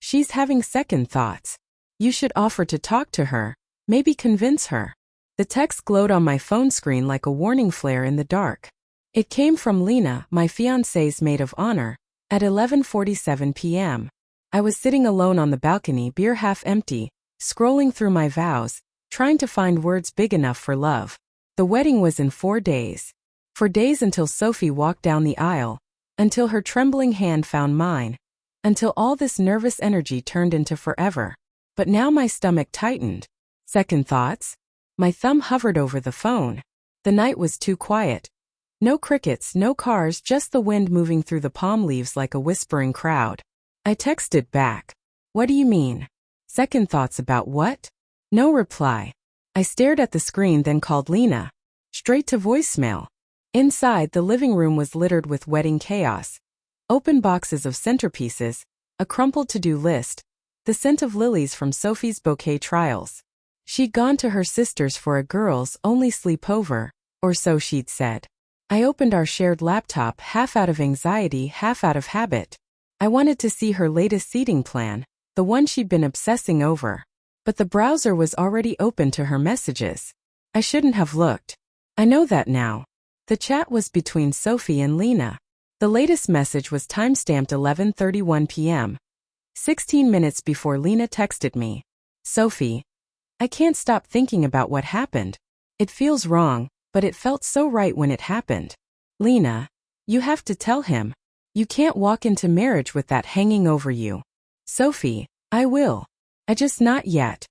She's having second thoughts. You should offer to talk to her, maybe convince her. The text glowed on my phone screen like a warning flare in the dark. It came from Lena, my fiancée's maid of honor, at 11:47 p.m. I was sitting alone on the balcony, beer half empty, scrolling through my vows, trying to find words big enough for love. The wedding was in 4 days. 4 days until Sophie walked down the aisle, until her trembling hand found mine, until all this nervous energy turned into forever. But now my stomach tightened. Second thoughts? My thumb hovered over the phone. The night was too quiet. No crickets, no cars, just the wind moving through the palm leaves like a whispering crowd. I texted back. What do you mean? Second thoughts about what? No reply. I stared at the screen, then called Lena. Straight to voicemail. Inside, the living room was littered with wedding chaos. Open boxes of centerpieces, a crumpled to-do list, the scent of lilies from Sophie's bouquet trials. She'd gone to her sister's for a girls-only sleepover, or so she'd said. I opened our shared laptop, half out of anxiety, half out of habit. I wanted to see her latest seating plan, the one she'd been obsessing over. But the browser was already open to her messages. I shouldn't have looked. I know that now. The chat was between Sophie and Lena. The latest message was timestamped 11:31 p.m. 16 minutes before Lena texted me. Sophie, I can't stop thinking about what happened. It feels wrong, but it felt so right when it happened. Lena, you have to tell him. You can't walk into marriage with that hanging over you. Sophie, I will. I just not yet.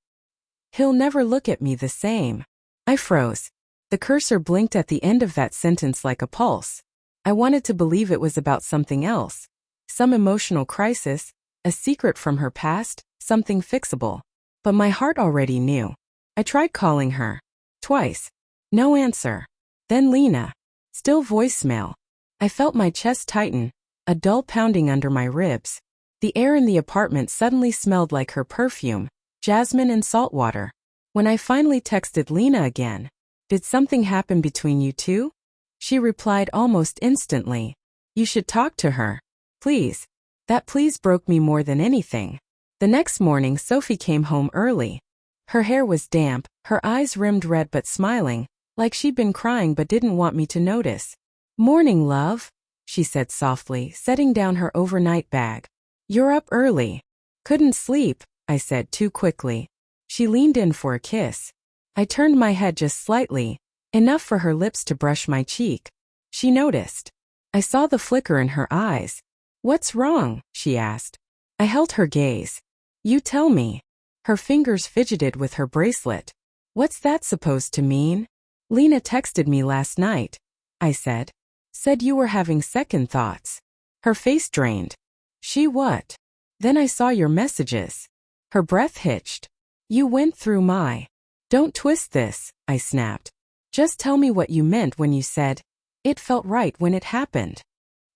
He'll never look at me the same. I froze. The cursor blinked at the end of that sentence like a pulse. I wanted to believe it was about something else. Some emotional crisis, a secret from her past, something fixable. But my heart already knew. I tried calling her. Twice. No answer. Then Lena. Still voicemail. I felt my chest tighten, a dull pounding under my ribs. The air in the apartment suddenly smelled like her perfume, jasmine and salt water. When I finally texted Lena again, did something happen between you two? She replied almost instantly. You should talk to her. Please. That please broke me more than anything. The next morning, Sophie came home early. Her hair was damp, her eyes rimmed red but smiling, like she'd been crying but didn't want me to notice. Morning, love, she said softly, setting down her overnight bag. You're up early. Couldn't sleep, I said too quickly. She leaned in for a kiss. I turned my head just slightly, enough for her lips to brush my cheek. She noticed. I saw the flicker in her eyes. What's wrong? She asked. I held her gaze. You tell me. Her fingers fidgeted with her bracelet. What's that supposed to mean? Lena texted me last night, I said. Said you were having second thoughts. Her face drained. She what? Then I saw your messages. Her breath hitched. You went through my. Don't twist this, I snapped. Just tell me what you meant when you said, it felt right when it happened.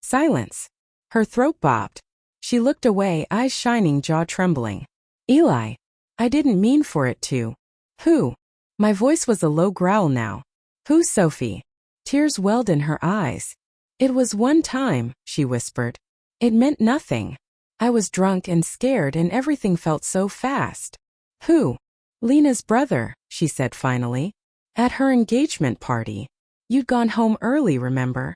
Silence. Her throat bobbed. She looked away, eyes shining, jaw trembling. Eli. I didn't mean for it to. Who? My voice was a low growl now. Who, Sophie? Tears welled in her eyes. It was one time, she whispered. It meant nothing. I was drunk and scared and everything felt so fast. Who? Lena's brother, she said finally. At her engagement party. You'd gone home early, remember?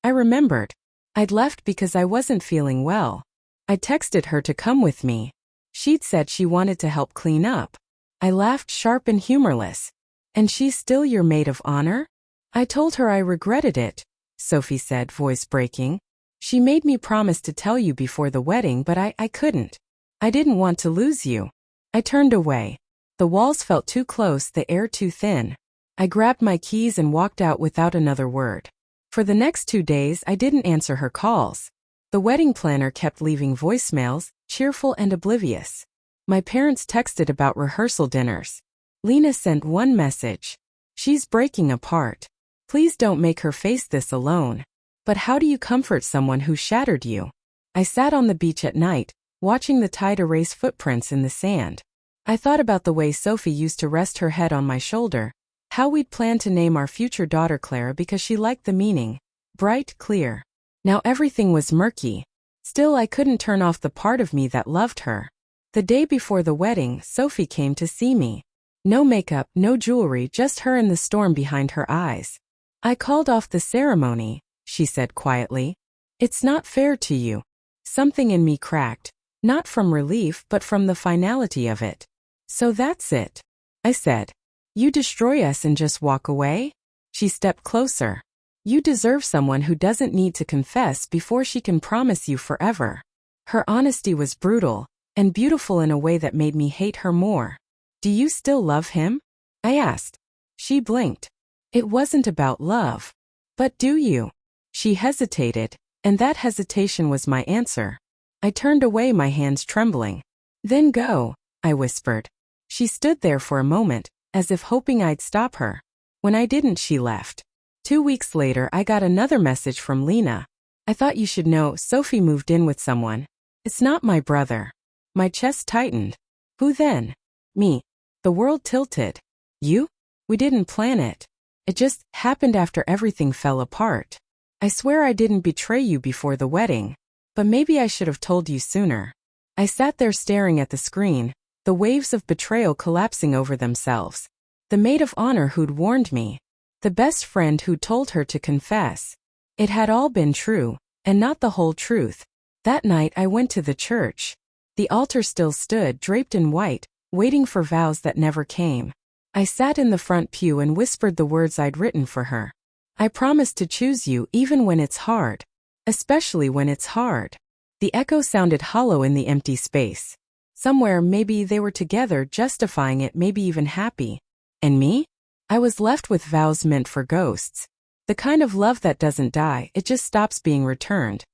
I remembered. I'd left because I wasn't feeling well. I texted her to come with me. She'd said she wanted to help clean up. I laughed, sharp and humorless. And she's still your maid of honor? I told her I regretted it, Sophie said, voice breaking. She made me promise to tell you before the wedding, but I couldn't. I didn't want to lose you. I turned away. The walls felt too close, the air too thin. I grabbed my keys and walked out without another word. For the next 2 days, I didn't answer her calls. The wedding planner kept leaving voicemails, cheerful and oblivious. My parents texted about rehearsal dinners. Lena sent one message. She's breaking apart. Please don't make her face this alone. But how do you comfort someone who shattered you? I sat on the beach at night, watching the tide erase footprints in the sand. I thought about the way Sophie used to rest her head on my shoulder, how we'd planned to name our future daughter Clara because she liked the meaning. Bright, clear. Now everything was murky. Still, I couldn't turn off the part of me that loved her. The day before the wedding, Sophie came to see me. No makeup, no jewelry, just her and the storm behind her eyes. I called off the ceremony, she said quietly. It's not fair to you. Something in me cracked, not from relief but from the finality of it. So that's it, I said. You destroy us and just walk away? She stepped closer. You deserve someone who doesn't need to confess before she can promise you forever. Her honesty was brutal and beautiful in a way that made me hate her more. Do you still love him? I asked. She blinked. It wasn't about love. But do you? She hesitated, and that hesitation was my answer. I turned away, my hands trembling. Then go, I whispered. She stood there for a moment, as if hoping I'd stop her. When I didn't, she left. 2 weeks later, I got another message from Lena. I thought you should know, Sophie moved in with someone. It's not my brother. My chest tightened. Who then? Me. The world tilted. You? We didn't plan it. It just happened after everything fell apart. I swear I didn't betray you before the wedding. But maybe I should have told you sooner. I sat there staring at the screen, the waves of betrayal collapsing over themselves. The maid of honor who'd warned me. The best friend who'd told her to confess. It had all been true, and not the whole truth. That night I went to the church. The altar still stood, draped in white, waiting for vows that never came. I sat in the front pew and whispered the words I'd written for her. I promise to choose you even when it's hard. Especially when it's hard. The echo sounded hollow in the empty space. Somewhere maybe they were together, justifying it, maybe even happy. And me? I was left with vows meant for ghosts. The kind of love that doesn't die, it just stops being returned.